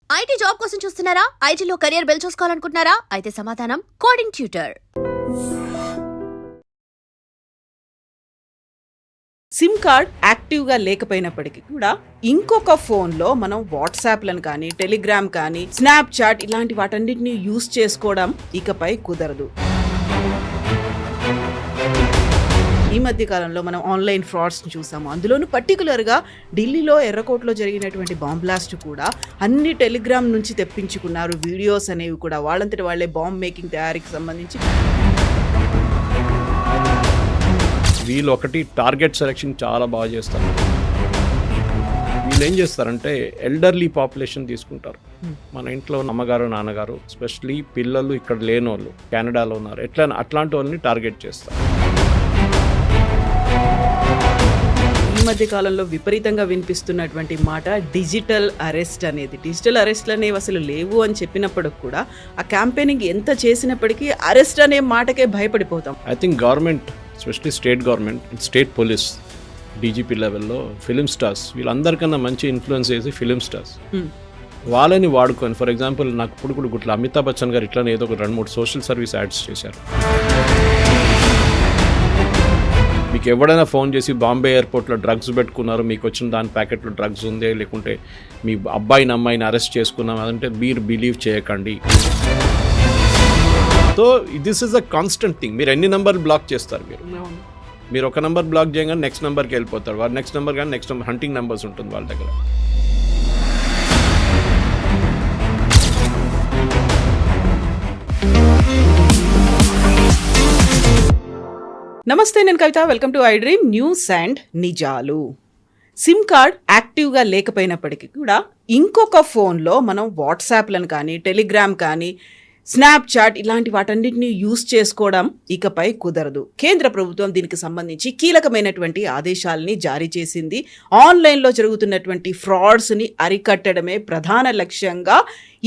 IT job కోసం చూస్తున్నారా? ఐటీలో కెరియర్ బిల్డ్ చూసుకోవాలనుకుంటున్నారా? అయితే సమాధానం కోడింగ్ ట్యూటర్. సిమ్ కార్డ్ యాక్టివ్గా లేకపోయినప్పటికీ కూడా ఇంకొక ఫోన్లో మనం వాట్సాప్లను కానీ, టెలిగ్రామ్ కానీ, స్నాప్చాట్ ఇలాంటి వాటన్నిటిని యూజ్ చేసుకోవడం ఇకపై కుదరదు. ఈ మధ్య కాలంలో మనం ఆన్లైన్ ఫ్రాడ్స్ని చూసాము. అందులోనూ పర్టికులర్గా ఢిల్లీలో ఎర్రకోటలో జరిగినటువంటి బాంబ్ బ్లాస్ట్ కూడా అన్ని టెలిగ్రామ్ నుంచి తెప్పించుకున్నారు. వీడియోస్ అనేవి కూడా వాళ్ళంతటి వాళ్ళే బాంబ్ మేకింగ్ తయారీకి సంబంధించి. వీళ్ళు ఒకటి టార్గెట్ సెలెక్షన్ చాలా బాగా చేస్తారు. వీళ్ళు ఏం చేస్తారంటే ఎల్డర్లీ పాపులేషన్ తీసుకుంటారు. మన ఇంట్లో అమ్మగారు, నాన్నగారు, ఎస్పెషలీ పిల్లలు ఇక్కడ లేని వాళ్ళు, కెనడాలో ఉన్నారు, అట్లాంటి వాళ్ళని టార్గెట్ చేస్తారు. ఈ మధ్య కాలంలో విపరీతంగా వినిపిస్తున్నటువంటి మాట డిజిటల్ అరెస్ట్ అనేది. డిజిటల్ అరెస్ట్లు అనేవి అసలు లేవు అని చెప్పినప్పటికి కూడా ఆ క్యాంపెయినింగ్ ఎంత చేసినప్పటికీ అరెస్ట్ అనే మాటకే భయపడిపోతాం. I think government, especially state government, state police, DGP లెవెల్లో ఫిలిం స్టార్స్, వీళ్ళందరికన్నా మంచి ఇన్ఫ్లుయెన్స్ చేసి ఫిలిం స్టార్స్ వాళ్ళని వాడుకొని, ఫర్ ఎగ్జాంపుల్ నాకు ఇప్పుడు కూడా గుట్ల అమితాబ్ బచ్చన్ గారు ఇట్లానే ఏదో ఒక 2-3 సోషల్ సర్వీస్ యాడ్స్ చేశారు. మీకు ఎవడైనా ఫోన్ చేసి బాంబే ఎయిర్పోర్ట్లో డ్రగ్స్ పెట్టుకున్నారు, మీకు వచ్చిన దాని ప్యాకెట్లో డ్రగ్స్ ఉంది, లేకుంటే మీ అబ్బాయిని అమ్మాయిని అరెస్ట్ చేసుకున్నాం అదంటే మీరు బిలీవ్ చేయకండి. So this is a constant thing. మీరు ఎన్ని నెంబర్ బ్లాక్ చేస్తారు? మీరు ఒక నెంబర్ బ్లాక్ చేయగానే నెక్స్ట్ నెంబర్కి వెళ్ళిపోతారు. వారు నెక్స్ట్ నెంబర్ కానీ నెక్స్ట్ నెంబర్ హంటింగ్ నెంబర్స్ ఉంటుంది వాళ్ళ దగ్గర. నమస్తే, నేను Kavitha. Welcome to I dream news and నిజాలు. సిమ్ కార్డ్ యాక్టివ్గా లేకపోయినప్పటికీ కూడా ఇంకొక ఫోన్లో మనం వాట్సాప్లను కానీ, టెలిగ్రామ్ కానీ, స్నాప్చాట్ ఇలాంటి వాటన్నిటిని యూజ్ చేసుకోవడం ఇకపై కుదరదు. కేంద్ర ప్రభుత్వం దీనికి సంబంధించి కీలకమైనటువంటి ఆదేశాలని జారీ చేసింది. ఆన్లైన్లో జరుగుతున్నటువంటి ఫ్రాడ్స్ని అరికట్టడమే ప్రధాన లక్ష్యంగా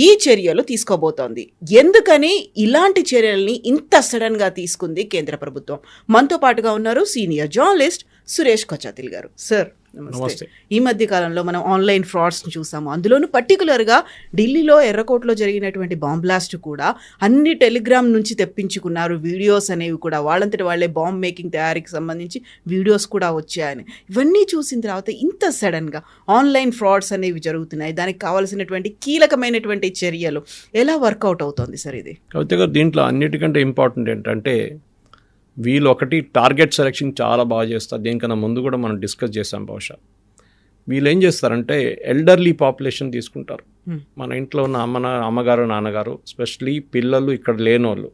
ఈ చర్యలు తీసుకోబోతోంది. ఎందుకని ఇలాంటి చర్యల్ని ఇంత సడన్గా తీసుకుంది కేంద్ర ప్రభుత్వం? మనతో పాటుగా ఉన్నారు సీనియర్ జర్నలిస్ట్ సురేష్ కొచాతిల్ గారు. సార్ నమస్తే. ఈ మధ్య కాలంలో మనం ఆన్లైన్ ఫ్రాడ్స్ని చూసాము. అందులోనూ పర్టికులర్గా ఢిల్లీలో ఎర్రకోటలో జరిగినటువంటి బాంబ్ బ్లాస్ట్ కూడా అన్ని టెలిగ్రామ్ నుంచి తెప్పించుకున్నారు. వీడియోస్ అనేవి కూడా వాళ్ళంతటి వాళ్ళే బాంబ్ మేకింగ్ తయారీకి సంబంధించి వీడియోస్ కూడా వచ్చాయని. ఇవన్నీ చూసిన తర్వాత ఇంత సడన్గా ఆన్లైన్ ఫ్రాడ్స్ అనేవి జరుగుతున్నాయి. దానికి కావాల్సినటువంటి కీలకమైనటువంటి చర్యలు ఎలా వర్కౌట్ అవుతుంది సార్ ఇది? కవిత గారు, దీంట్లో అన్నిటికంటే ఇంపార్టెంట్ ఏంటంటే వీళ్ళు ఒకటి టార్గెట్ సెలెక్షన్ చాలా బాగా చేస్తారు. దీనికన్నా ముందు కూడా మనం డిస్కస్ చేసాం బహుశా. వీళ్ళు ఏం చేస్తారంటే ఎల్డర్లీ పాపులేషన్ తీసుకుంటారు. మన ఇంట్లో ఉన్న అమ్మగారు, నాన్నగారు, ఎస్పెషలీ పిల్లలు ఇక్కడ లేని వాళ్ళు,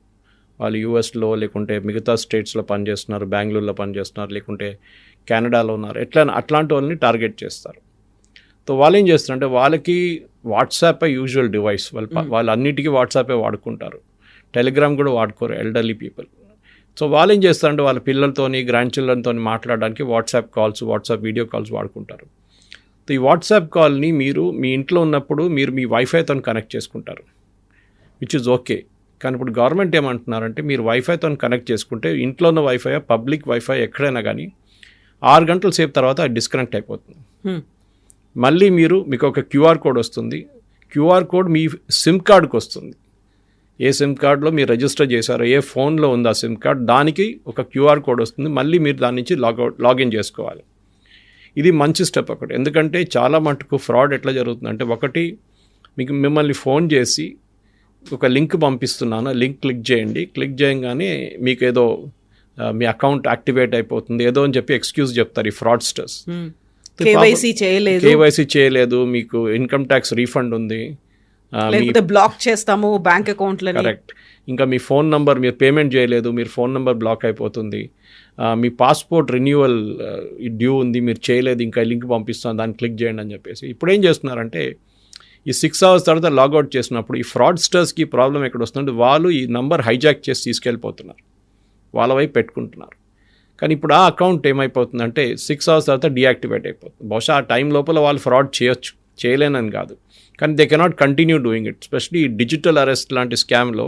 వాళ్ళు యూఎస్లో లేకుంటే మిగతా స్టేట్స్లో పనిచేస్తున్నారు, బెంగళూరులో పనిచేస్తున్నారు, లేకుంటే కెనడాలో ఉన్నారు, అట్లాంటి వాళ్ళని టార్గెట్ చేస్తారు. సో వాళ్ళు ఏం చేస్తారంటే వాళ్ళకి వాట్సాపే యూజువల్ డివైస్. వాళ్ళు అన్నిటికీ వాట్సాపే వాడుకుంటారు. టెలిగ్రామ్ కూడా వాడుకోరు ఎల్డర్లీ పీపుల్. సో వాళ్ళు ఏం చేస్తారంటే వాళ్ళ పిల్లలతోని, గ్రాండ్ చిల్డ్రన్తో మాట్లాడడానికి WhatsApp calls, WhatsApp video calls వాడుకుంటారు. సో ఈ వాట్సాప్ కాల్ని మీరు మీ ఇంట్లో ఉన్నప్పుడు మీరు మీ వైఫైతో కనెక్ట్ చేసుకుంటారు, విచ్ ఇస్ ఓకే. కానీ ఇప్పుడు గవర్నమెంట్ ఏమంటున్నారంటే మీరు వైఫైతో కనెక్ట్ చేసుకుంటే ఇంట్లో ఉన్న వైఫై, పబ్లిక్ వైఫై ఎక్కడైనా కానీ 6 గంటల సేపు తర్వాత అది డిస్కనెక్ట్ అయిపోతుంది. మళ్ళీ మీకు ఒక క్యూఆర్ కోడ్ వస్తుంది. క్యూఆర్ కోడ్ మీ సిమ్ కార్డ్కి వస్తుంది. ఏ సిమ్ కార్డ్లో మీరు రిజిస్టర్ చేశారో, ఏ ఫోన్లో ఉందో ఆ సిమ్ కార్డ్, దానికి ఒక క్యూఆర్ కోడ్ వస్తుంది. మళ్ళీ మీరు దాని నుంచి లాగిన్ చేసుకోవాలి. ఇది మంచి స్టెప్ ఒకటి. ఎందుకంటే చాలా మటుకు ఫ్రాడ్ ఎట్లా జరుగుతుందంటే, ఒకటి మిమ్మల్ని ఫోన్ చేసి ఒక లింక్ పంపిస్తున్నాను, లింక్ క్లిక్ చేయండి, క్లిక్ చేయగానే మీకు ఏదో మీ అకౌంట్ యాక్టివేట్ అయిపోతుంది ఏదో అని చెప్పి ఎక్స్క్యూజ్ చెప్తారు ఈ ఫ్రాడ్స్టర్స్. కేవైసీ చేయలేదు, మీకు ఇన్కమ్ ట్యాక్స్ రీఫండ్ ఉంది, బ్లాక్ చేస్తాము బ్యాంక్ అకౌంట్లో. కరెక్ట్. ఇంకా మీ ఫోన్ నంబర్ మీరు పేమెంట్ చేయలేదు, మీరు ఫోన్ నెంబర్ బ్లాక్ అయిపోతుంది. మీ పాస్పోర్ట్ రెన్యువల్ డ్యూ ఉంది, మీరు చేయలేదు, ఇంకా లింక్ పంపిస్తాను, దాన్ని క్లిక్ చేయండి అని చెప్పేసి. ఇప్పుడు ఏం చేస్తున్నారంటే ఈ 6 అవర్స్ తర్వాత లాగౌట్ చేసినప్పుడు ఈ ఫ్రాడ్స్టర్స్కి ప్రాబ్లం ఎక్కడ వస్తుందంటే వాళ్ళు ఈ నంబర్ హైజాక్ చేసి తీసుకెళ్ళిపోతున్నారు, వాళ్ళ వైపు పెట్టుకుంటున్నారు. కానీ ఇప్పుడు ఆ అకౌంట్ ఏమైపోతుందంటే 6 అవర్స్ తర్వాత డీయాక్టివేట్ అయిపోతుంది. బహుశా ఆ టైం లోపల వాళ్ళు ఫ్రాడ్ చేయొచ్చు, చేయలేనని కాదు, కానీ they cannot continue doing it. Especially digital arrest లాంటి స్కామ్లో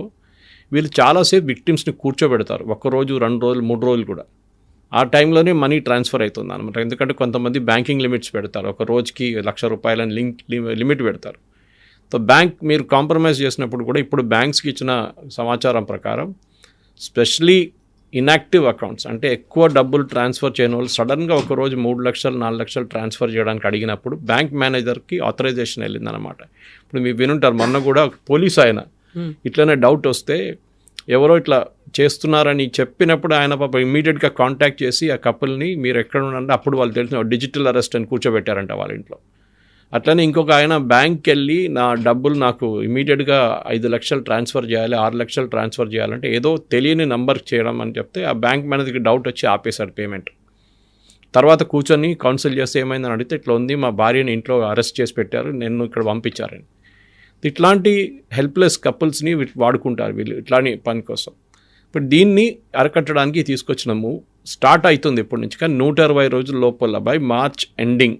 వీళ్ళు చాలాసేపు విక్టిమ్స్ని కూర్చోబెడతారు, 1 రోజు, 2 రోజులు, 3 రోజులు కూడా. ఆ టైంలోనే మనీ ట్రాన్స్ఫర్ అవుతుంది అనమాట. ఎందుకంటే కొంతమంది బ్యాంకింగ్ లిమిట్స్ పెడతారు, ఒక రోజుకి 1,00,000 రూపాయలని లిమిట్ పెడతారు. సో బ్యాంక్ మీరు కాంప్రమైజ్ చేసినప్పుడు కూడా ఇప్పుడు బ్యాంక్స్కి ఇచ్చిన సమాచారం ప్రకారం స్పెషలీ ఇన్యాక్టివ్ అకౌంట్స్ అంటే ఎక్కువ డబ్బులు ట్రాన్స్ఫర్ చేయని వాళ్ళు సడన్గా ఒకరోజు 3 లక్షలు 4 లక్షలు ట్రాన్స్ఫర్ చేయడానికి అడిగినప్పుడు బ్యాంక్ మేనేజర్కి ఆథరైజేషన్ వెళ్ళిందనమాట. ఇప్పుడు మీరు వినుంటారు, మొన్న కూడా పోలీస్ ఆయన ఇట్లనే డౌట్ వస్తే ఎవరో ఇట్లా చేస్తున్నారని చెప్పినప్పుడు ఆయన పాప ఇమ్మీడియట్గా కాంటాక్ట్ చేసి ఆ కపుల్ని మీరు ఎక్కడ ఉన్నారంటే అప్పుడు వాళ్ళు తెలిసిన డిజిటల్ అరెస్ట్ అని కూర్చోబెట్టారంట వాళ్ళ ఇంట్లో. అట్లనే ఇంకొక ఆయన బ్యాంక్కి వెళ్ళి నా డబ్బులు నాకు ఇమీడియట్గా 5 లక్షలు ట్రాన్స్ఫర్ చేయాలి, 6 లక్షలు ట్రాన్స్ఫర్ చేయాలంటే ఏదో తెలియని నంబర్ చేయడం అని చెప్తే ఆ బ్యాంక్ మేనేజర్కి డౌట్ వచ్చి ఆపేశాడు పేమెంట్. తర్వాత కూర్చొని కౌన్సిల్ చేస్తే ఏమైందని అడిగితే ఇట్లా ఉంది, మా భార్యని ఇంట్లో అరెస్ట్ చేసి పెట్టారు, నేను ఇక్కడ పంపించారని. ఇట్లాంటి హెల్ప్లెస్ కపుల్స్ని వాడుకుంటారు వీళ్ళు ఇట్లాంటి పని కోసం. ఇప్పుడు దీన్ని అరకట్టడానికి తీసుకొచ్చిన మూవ్ స్టార్ట్ అవుతుంది ఇప్పటి నుంచి, కానీ 120 రోజుల లోపల బై మార్చ్ ఎండింగ్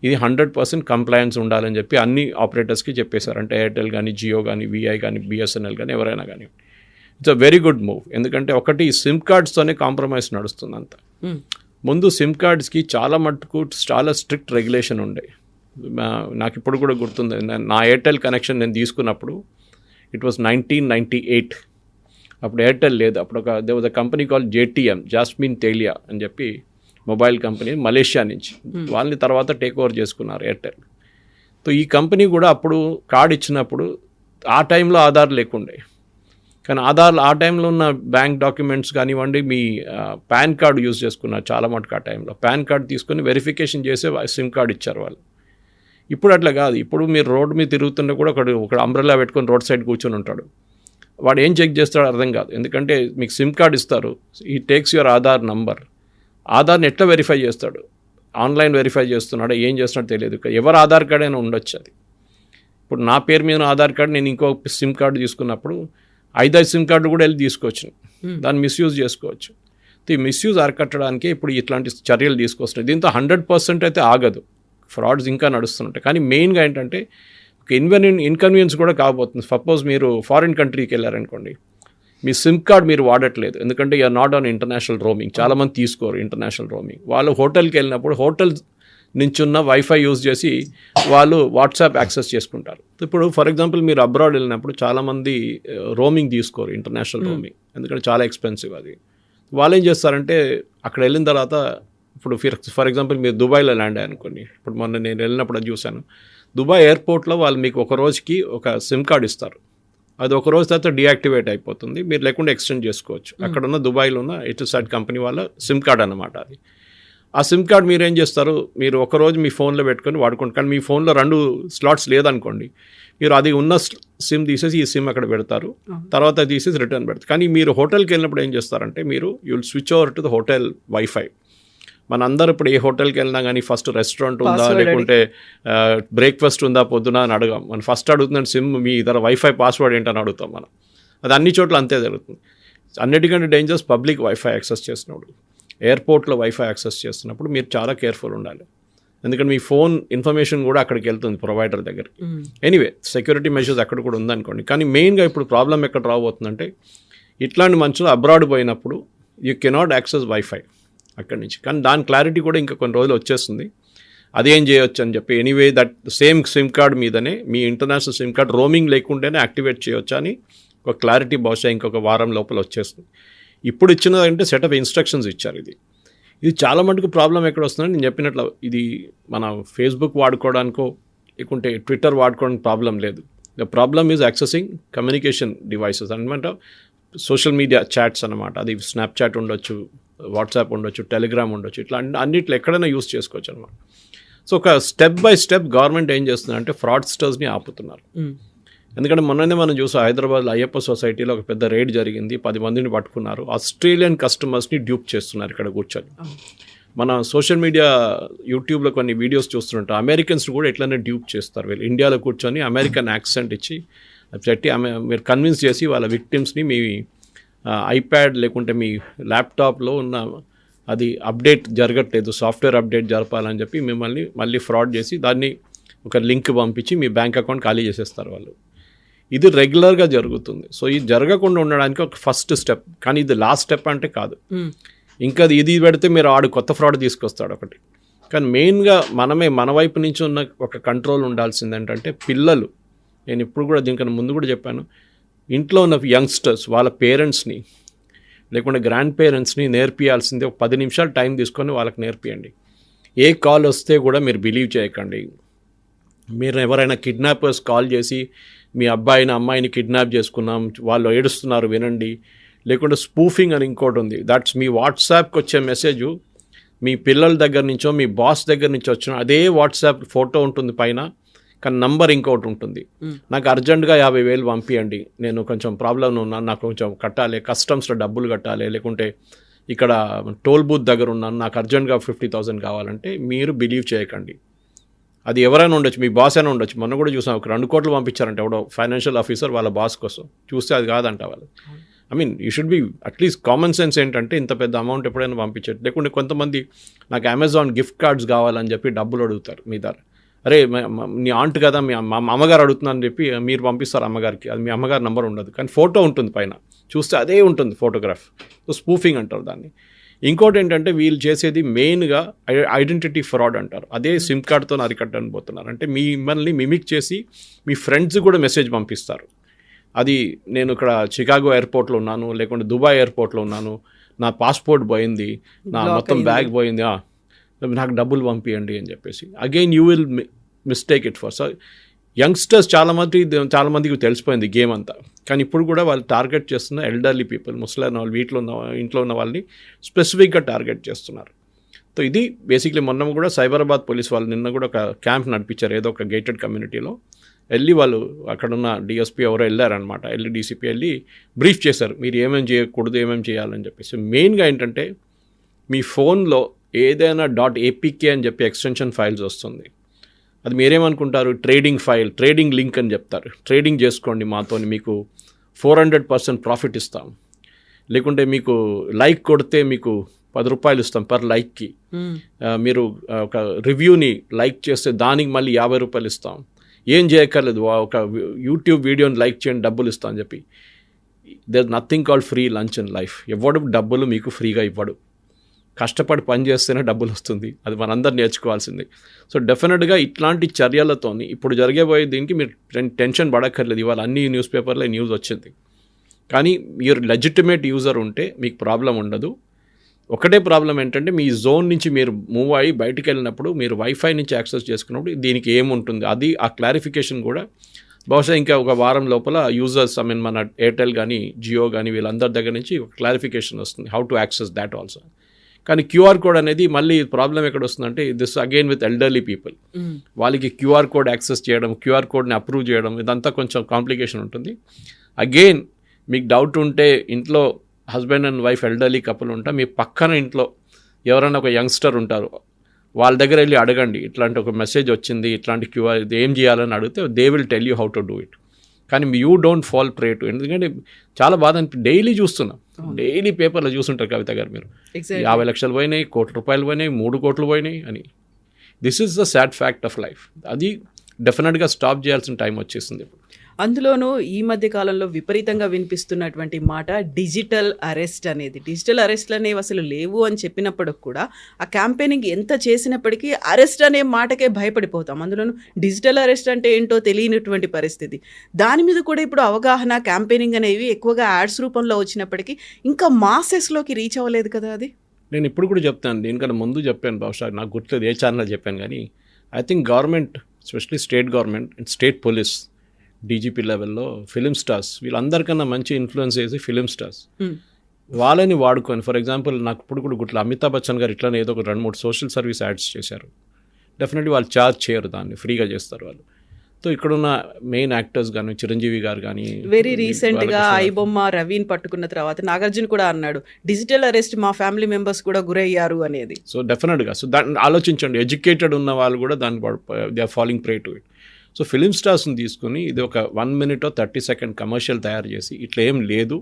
ఇది 100% కంప్లయన్స్ ఉండాలని చెప్పి అన్ని ఆపరేటర్స్కి చెప్పేశారు. అంటే ఎయిర్టెల్ కానీ, జియో కానీ, విఐ కానీ, బిఎస్ఎన్ఎల్ కానీ ఎవరైనా కానీ. It's a very good move. ఎందుకంటే ఒకటి సిమ్ కార్డ్స్తోనే కాంప్రమైజ్ నడుస్తుంది అంతా. ముందు సిమ్ కార్డ్స్కి చాలా మట్టుకు చాలా స్ట్రిక్ట్ రెగ్యులేషన్ ఉండే. నాకు ఇప్పుడు కూడా గుర్తుంది, నా ఎయిర్టెల్ కనెక్షన్ నేను తీసుకున్నప్పుడు ఇట్ వాస్ 1998. అప్పుడు ఎయిర్టెల్ లేదు. అప్పుడు they was a company call JTM, జాస్మిన్ తేలియా అని చెప్పి మొబైల్ కంపెనీ మలేషియా నుంచి. వాళ్ళని తర్వాత టేక్ ఓవర్ చేసుకున్నారు ఎయిర్టెల్. సో ఈ కంపెనీ కూడా అప్పుడు కార్డ్ ఇచ్చినప్పుడు ఆ టైంలో ఆధార్ లేకుండే, కానీ ఆధార్ ఆ టైంలో ఉన్న బ్యాంక్ డాక్యుమెంట్స్ కానివ్వండి, మీ పాన్ కార్డు యూజ్ చేసుకున్నారు చాలా మటుకు. ఆ టైంలో పాన్ కార్డు తీసుకొని వెరిఫికేషన్ చేసే సిమ్ కార్డు ఇచ్చారు వాళ్ళు. ఇప్పుడు అట్లా కాదు. ఇప్పుడు మీరు రోడ్డు మీద తిరుగుతుంటే కూడా ఒక అంబ్రెల్లా పెట్టుకొని రోడ్ సైడ్ కూర్చొని ఉంటాడు. వాడు ఏం చెక్ చేస్తాడో అర్థం కాదు. ఎందుకంటే మీకు సిమ్ కార్డ్ ఇస్తారు, ఈ టేక్స్ యువర్ ఆధార్ నంబర్. ఆధార్ని ఎట్లా వెరిఫై చేస్తాడు? ఆన్లైన్ వెరిఫై చేస్తున్నాడో ఏం చేస్తున్నాడో తెలియదు. ఎవరు ఆధార్ కార్డ్ అయినా ఉండొచ్చు అది. ఇప్పుడు నా పేరు మీద ఆధార్ కార్డు నేను ఇంకో సిమ్ కార్డు తీసుకున్నప్పుడు 5 సిమ్ కార్డు కూడా వెళ్ళి తీసుకోవచ్చు, దాన్ని మిస్యూజ్ చేసుకోవచ్చు. ఈ మిస్యూజ్ అరికట్టడానికి ఇప్పుడు ఇట్లాంటి చర్యలు తీసుకొస్తున్నాయి. దీంతో 100% అయితే ఆగదు, ఫ్రాడ్స్ ఇంకా నడుస్తుంటాయి. కానీ మెయిన్గా ఏంటంటే ఒక ఇన్కన్వీనియన్స్ కూడా కాబోతుంది. సపోజ్ మీరు ఫారిన్ కంట్రీకి వెళ్ళారనుకోండి, మీ సిమ్ కార్డ్ మీరు వాడట్లేదు, ఎందుకంటే you're not on international roaming. చాలామంది తీసుకోరు ఇంటర్నేషనల్ రోమింగ్. వాళ్ళు హోటల్కి వెళ్ళినప్పుడు హోటల్ నుంచి ఉన్న వైఫై యూజ్ చేసి వాళ్ళు వాట్సాప్ యాక్సెస్ చేసుకుంటారు. ఇప్పుడు ఫర్ ఎగ్జాంపుల్ మీరు అబ్రాడ్ వెళ్ళినప్పుడు చాలామంది రోమింగ్ తీసుకోరు, ఇంటర్నేషనల్ రోమింగ్, ఎందుకంటే చాలా ఎక్స్పెన్సివ్ అది. వాళ్ళు ఏం చేస్తారంటే అక్కడ వెళ్ళిన తర్వాత ఇప్పుడు ఫర్ ఎగ్జాంపుల్ మీరు దుబాయ్లో ల్యాండ్ అయ్యారనుకోండి. ఇప్పుడు మొన్న నేను వెళ్ళినప్పుడు అది చూశాను. దుబాయ్ ఎయిర్పోర్ట్లో వాళ్ళు మీకు ఒక రోజుకి ఒక సిమ్ కార్డ్ ఇస్తారు. అది ఒక రోజు తర్వాత డీయాక్టివేట్ అయిపోతుంది, మీరు లేకుండా ఎక్స్టెండ్ చేసుకోవచ్చు. అక్కడ ఉన్న దుబాయ్లో ఉన్న ఎయిర్టెల్ కంపెనీ వాళ్ళ సిమ్ కార్డ్ అన్నమాట అది. ఆ సిమ్ కార్డ్ మీరు ఏం చేస్తారు, మీరు ఒకరోజు మీ ఫోన్లో పెట్టుకొని వాడుకోండి. కానీ మీ ఫోన్లో 2 స్లాట్స్ లేదనుకోండి, మీరు అది ఉన్న సిమ్ తీసేసి ఈ సిమ్ అక్కడ పెడతారు, తర్వాత తీసేసి రిటర్న్ పెడతారు. కానీ మీరు హోటల్కి వెళ్ళినప్పుడు ఏం చేస్తారంటే మీరు you will switch over to the hotel wifi. మన అందరూ ఇప్పుడు ఏ హోటల్కి వెళ్ళినా కానీ ఫస్ట్ రెస్టారెంట్ ఉందా లేకుంటే బ్రేక్ఫాస్ట్ ఉందా పొద్దున అని అడగాం. మనం ఫస్ట్ అడుగుతున్నాం సిమ్ మీ ఇతర వైఫై పాస్వర్డ్ ఏంటని అడుగుతాం మనం. అది అన్ని చోట్ల అంతే జరుగుతుంది. అన్నిటికంటే డేంజరస్ పబ్లిక్ వైఫై యాక్సెస్ చేసినప్పుడు, ఎయిర్పోర్ట్లో వైఫై యాక్సెస్ చేస్తున్నప్పుడు మీరు చాలా కేర్ఫుల్ ఉండాలి. ఎందుకంటే మీ ఫోన్ ఇన్ఫర్మేషన్ కూడా అక్కడికి వెళ్తుంది ప్రొవైడర్ దగ్గరికి. ఎనీవే సెక్యూరిటీ మెజర్స్ అక్కడ కూడా ఉందనుకోండి. కానీ మెయిన్గా ఇప్పుడు ప్రాబ్లం ఎక్కడ రాబోతుందంటే ఇట్లాంటి మనుషులు అబ్రాడ్ పోయినప్పుడు యూ కెనాట్ యాక్సెస్ వైఫై అక్కడి నుంచి. కానీ దాని క్లారిటీ కూడా ఇంకా కొన్ని రోజులు వచ్చేస్తుంది, అదేం చేయొచ్చు అని చెప్పి. Anyway that same SIM card మీదనే మీ ఇంటర్నేషనల్ సిమ్ కార్డ్ రోమింగ్ లేకుండానే యాక్టివేట్ చేయొచ్చు అని ఒక క్లారిటీ బహుశా ఇంకొక వారం లోపల వచ్చేస్తుంది. ఇప్పుడు ఇచ్చినదంటే సెట్ ఆఫ్ ఇన్స్ట్రక్షన్స్ ఇచ్చారు. ఇది చాలా మటుకు ప్రాబ్లం ఎక్కడ వస్తుందని నేను చెప్పినట్లు, ఇది మన ఫేస్బుక్ వాడుకోవడానికో లేకుంటే ట్విట్టర్ వాడుకోవడానికి ప్రాబ్లం లేదు. The problem is accessing communication devices అనమాట, సోషల్ మీడియా చాట్స్ అనమాట. అది స్నాప్చాట్ ఉండొచ్చు, వాట్సాప్ ఉండొచ్చు, టెలిగ్రామ్ ఉండొచ్చు, ఇట్లా అన్నిట్లో ఎక్కడైనా యూస్ చేసుకోవచ్చు అనమాట. సో ఒక స్టెప్ బై స్టెప్ గవర్నమెంట్ ఏం చేస్తుందంటే ఫ్రాడ్స్టర్స్ని ఆపుతున్నారు. ఎందుకంటే మొన్ననే మనం చూసాం, హైదరాబాద్లో అయ్యప్ప సొసైటీలో ఒక పెద్ద రేడ్ జరిగింది, 10 మందిని పట్టుకున్నారు. ఆస్ట్రేలియన్ కస్టమర్స్ని డ్యూప్ చేస్తున్నారు ఇక్కడ కూర్చొని. మన సోషల్ మీడియా యూట్యూబ్లో కొన్ని వీడియోస్ చూస్తుంటాం, అమెరికన్స్ కూడా ఎట్లనే డ్యూప్ చేస్తారు. వీళ్ళు ఇండియాలో కూర్చొని అమెరికన్ యాక్సెంట్ ఇచ్చి పెట్టి మీరు కన్విన్స్ చేసి వాళ్ళ విక్టిమ్స్ని మీ ఐప్యాడ్ లేకుంటే మీ ల్యాప్టాప్లో ఉన్న అది అప్డేట్ జరగట్లేదు, సాఫ్ట్వేర్ అప్డేట్ జరపాలని చెప్పి మిమ్మల్ని మళ్ళీ ఫ్రాడ్ చేసి దాన్ని ఒక లింక్ పంపించి మీ బ్యాంక్ అకౌంట్ ఖాళీ చేసేస్తారు వాళ్ళు. ఇది రెగ్యులర్గా జరుగుతుంది. సో ఇది జరగకుండా ఉండడానికి ఒక ఫస్ట్ స్టెప్, కానీ ఇది లాస్ట్ స్టెప్ అంటే కాదు. ఇంకా ఇది పెడితే మీరు ఆడు కొత్త ఫ్రాడ్ తీసుకొస్తాడు ఒకటి. కానీ మెయిన్గా మన వైపు నుంచి ఉన్న ఒక కంట్రోల్ ఉండాల్సింది ఏంటంటే పిల్లలు నేను ఇప్పుడు కూడా దీనికన్నా ముందు కూడా చెప్పాను, ఇంట్లో ఉన్న యంగ్స్టర్స్ వాళ్ళ పేరెంట్స్ని లేకుంటే గ్రాండ్ పేరెంట్స్ని నేర్పియాల్సిందే. ఒక 10 నిమిషాలు టైం తీసుకొని వాళ్ళకి నేర్పియండి. ఏ కాల్ వస్తే కూడా మీరు బిలీవ్ చేయకండి. మీరు ఎవరైనా కిడ్నాపర్స్ కాల్ చేసి మీ అబ్బాయిని అమ్మాయిని కిడ్నాప్ చేసుకున్నాం, వాళ్ళు ఏడుస్తున్నారు వినండి, లేకుంటే స్పూఫింగ్ అని ఇంకోటి ఉంది. దట్స్ మీ వాట్సాప్కి వచ్చే మెసేజ్ మీ పిల్లల దగ్గర నుంచో మీ బాస్ దగ్గర నుంచి వచ్చిన అదే వాట్సాప్ ఫోటో ఉంటుంది పైన, కానీ నంబర్ ఇంకోటి ఉంటుంది. నాకు అర్జెంటుగా 50,000 పంపించండి, నేను కొంచెం ప్రాబ్లంలో ఉన్నాను, నాకు కొంచెం కట్టాలి, కస్టమ్స్లో డబ్బులు కట్టాలి, లేకుంటే ఇక్కడ టోల్ బూత్ దగ్గర ఉన్నాను, నాకు అర్జెంటుగా 50,000 కావాలంటే మీరు బిలీవ్ చేయకండి. అది ఎవరైనా ఉండొచ్చు, మీ బాస్ అయినా ఉండొచ్చు. మొన్న కూడా చూసాం, ఒక 2 కోట్లు పంపించారంటే ఎవడో ఫైనాన్షియల్ ఆఫీసర్ వాళ్ళ బాస్ కోసం. చూస్తే అది కాదంట వాళ్ళు. I mean you should be at least common sense ఏంటంటే ఇంత పెద్ద అమౌంట్ ఎప్పుడైనా పంపించట్టు. లేకుంటే కొంతమంది నాకు అమెజాన్ గిఫ్ట్ కార్డ్స్ కావాలని చెప్పి డబ్బులు అడుగుతారు మీ దగ్గర. అరే నీ ఆంట్ కదా, మీ అమ్మగారు అడుగుతున్నారని చెప్పి మీరు పంపిస్తారు అమ్మగారికి. అది మీ అమ్మగారి నెంబర్ ఉండదు, కానీ ఫోటో ఉంటుంది పైన, చూస్తే అదే ఉంటుంది ఫోటోగ్రాఫ్. సో స్పూఫింగ్ అంటారు దాన్ని. ఇంకోటి ఏంటంటే వీళ్ళు చేసేది మెయిన్గా ఐడెంటిటీ ఫ్రాడ్ అంటారు. అదే సిమ్ కార్డ్తో అరికట్టనిపోతున్నారు. అంటే మిమ్మల్ని మిమిక్ చేసి మీ ఫ్రెండ్స్ కూడా మెసేజ్ పంపిస్తారు. అది నేను ఇక్కడ చికాగో ఎయిర్పోర్ట్లో ఉన్నాను, లేకుంటే దుబాయ్ ఎయిర్పోర్ట్లో ఉన్నాను, నా పాస్పోర్ట్ పోయింది, నా మొత్తం బ్యాగ్ పోయింది, నాకు డబ్బులు పంపించండి అని చెప్పేసి. Again you will mistake it for. So youngsters చాలామందికి తెలిసిపోయింది గేమ్ అంతా, కానీ ఇప్పుడు కూడా వాళ్ళు టార్గెట్ చేస్తున్న ఎల్డర్లీ పీపుల్, ముసలైన వాళ్ళు, ఇంట్లో ఉన్న వాళ్ళని స్పెసిఫిక్గా టార్గెట్ చేస్తున్నారు. సో ఇది బేసిక్లీ మొన్న కూడా సైబరాబాద్ పోలీస్ వాళ్ళు నిన్న కూడా ఒక క్యాంప్ నడిపించారు ఏదో ఒక గేటెడ్ కమ్యూనిటీలో. వెళ్ళి వాళ్ళు అక్కడున్న డిఎస్పీ ఎవరో వెళ్ళారనమాట, వెళ్ళి డీసీపీ వెళ్ళి బ్రీఫ్ చేశారు, మీరు ఏమేమి చేయకూడదు, ఏమేమి చేయాలని చెప్పేసి. మెయిన్గా ఏంటంటే మీ ఫోన్లో ఏదైనా .apk అని చెప్పి ఎక్స్టెన్షన్ ఫైల్స్ వస్తుంది. అది మీరేమనుకుంటారు, ట్రేడింగ్ ఫైల్, ట్రేడింగ్ లింక్ అని చెప్తారు. ట్రేడింగ్ చేసుకోండి మాతో, మీకు 400% ప్రాఫిట్ ఇస్తాం, లేకుంటే మీకు లైక్ కొడితే మీకు 10 రూపాయలు ఇస్తాం పర్ లైక్కి, మీరు ఒక రివ్యూని లైక్ చేస్తే దానికి మళ్ళీ 50 రూపాయలు ఇస్తాం, ఏం చేయక్కర్లేదు, ఒక యూట్యూబ్ వీడియోని లైక్ చేయండి డబ్బులు ఇస్తాం అని చెప్పి. There nothing called free lunch in life. ఎవడు డబ్బులు మీకు ఫ్రీగా ఇవ్వడు, కష్టపడి పని చేస్తేనే డబ్బులు వస్తుంది. అది మనందరూ నేర్చుకోవాల్సింది. సో డెఫినెట్గా ఇట్లాంటి చర్యలతో ఇప్పుడు జరిగేపోయే దీనికి మీరు టెన్షన్ పడక్కర్లేదు. ఇవాళ అన్ని న్యూస్ పేపర్లో న్యూస్ వచ్చింది. కానీ మీరు లెజిటిమేట్ యూజర్ ఉంటే మీకు ప్రాబ్లం ఉండదు. ఒకటే ప్రాబ్లం ఏంటంటే మీ జోన్ నుంచి మీరు మూవ్ అయ్యి బయటికి వెళ్ళినప్పుడు మీరు వైఫై నుంచి యాక్సెస్ చేసుకున్నప్పుడు దీనికి ఏముంటుంది, అది ఆ క్లారిఫికేషన్ కూడా బహుశా ఇంకా ఒక వారం లోపల యూజర్స్, ఐ మీన్ మన ఎయిర్టెల్ కానీ జియో కానీ వీళ్ళందరి దగ్గర నుంచి ఒక క్లారిఫికేషన్ వస్తుంది, how to access that also. కానీ క్యూఆర్ కోడ్ అనేది మళ్ళీ ప్రాబ్లం ఎక్కడ వస్తుందంటే this again with elderly people. వాళ్ళకి క్యూఆర్ కోడ్ యాక్సెస్ చేయడం, క్యూఆర్ కోడ్ని అప్రూవ్ చేయడం, ఇదంతా కొంచెం కాంప్లికేషన్ ఉంటుంది. అగైన్ మీకు డౌట్ ఉంటే ఇంట్లో husband and wife elderly couple ఉంటా, మీ పక్కన ఇంట్లో ఎవరైనా ఒక యంగ్స్టర్ ఉంటారు, వాళ్ళ దగ్గర వెళ్ళి అడగండి, ఇట్లాంటి ఒక మెసేజ్ వచ్చింది, ఇట్లాంటి క్యూఆర్ ఇది ఏం చేయాలని అడిగితే they will tell you how to do it. కానీ you don't fall prey to. ఎందుకంటే చాలా బాధ డైలీ చూస్తున్నాం, డైలీ పేపర్లో చూస్తుంటారు కవిత గారు మీరు 50 లక్షలు పోయినాయి, ₹1 కోటి పోయినాయి, 3 కోట్లు పోయినాయి అని. This is the sad fact of life. అది డెఫినెట్గా స్టాప్ చేయాల్సిన టైం వచ్చేసింది ఇప్పుడు. అందులోనూ ఈ మధ్య కాలంలో విపరీతంగా వినిపిస్తున్నటువంటి మాట డిజిటల్ అరెస్ట్ అనేది. డిజిటల్ అరెస్ట్లు అనేవి అసలు లేవు అని చెప్పినప్పటికి కూడా ఆ క్యాంపెయినింగ్ ఎంత చేసినప్పటికీ అరెస్ట్ అనే మాటకే భయపడిపోతాం. అందులోనూ డిజిటల్ అరెస్ట్ అంటే ఏంటో తెలియనటువంటి పరిస్థితి. దాని మీద కూడా ఇప్పుడు అవగాహన, క్యాంపెయినింగ్ అనేవి ఎక్కువగా యాడ్స్ రూపంలో వచ్చినప్పటికీ ఇంకా మాసెస్లోకి రీచ్ అవ్వలేదు కదా. అది నేను ఇప్పుడు కూడా చెప్తాను, దీనికన్నా ముందు చెప్పాను, బహుశా నాకు గుర్తులేదు ఏ ఛానల్లో చెప్పాను. కానీ I think government, especially state government and state police DGP లెవెల్లో ఫిలిం స్టార్స్, వీళ్ళందరికన్నా మంచి ఇన్ఫ్లుయెన్స్ చేసి ఫిలిం స్టార్స్ వాళ్ళని వాడుకొని, ఫర్ ఎగ్జాంపుల్ నాకు ఇప్పుడు కూడా గుర్తులు, అమితాబ్ బచ్చన్ గారు ఇట్లానే ఏదో ఒక 2-3 సోషల్ సర్వీస్ యాడ్స్ చేశారు. డెఫినెట్లీ వాళ్ళు ఛార్జ్ చేయరు, దాన్ని ఫ్రీగా చేస్తారు వాళ్ళు. సో ఇక్కడున్న మెయిన్ యాక్టర్స్ కానీ చిరంజీవి గారు కానీ వెరీ రీసెంట్గా ఐబొమ్మ రవిని పట్టుకున్న తర్వాత నాగార్జున కూడా అన్నాడు డిజిటల్ అరెస్ట్ మా ఫ్యామిలీ మెంబర్స్ కూడా గురయ్యారు అనేది. సో డెఫినెట్గా సో దాన్ని ఆలోచించండి, ఎడ్యుకేటెడ్ ఉన్న వాళ్ళు కూడా దాన్ని they are following prey to it. So film స్టార్స్ని తీసుకుని ఇది ఒక 1 minute 30 second కమర్షియల్ తయారు చేసి ఇట్లా ఏం లేదు,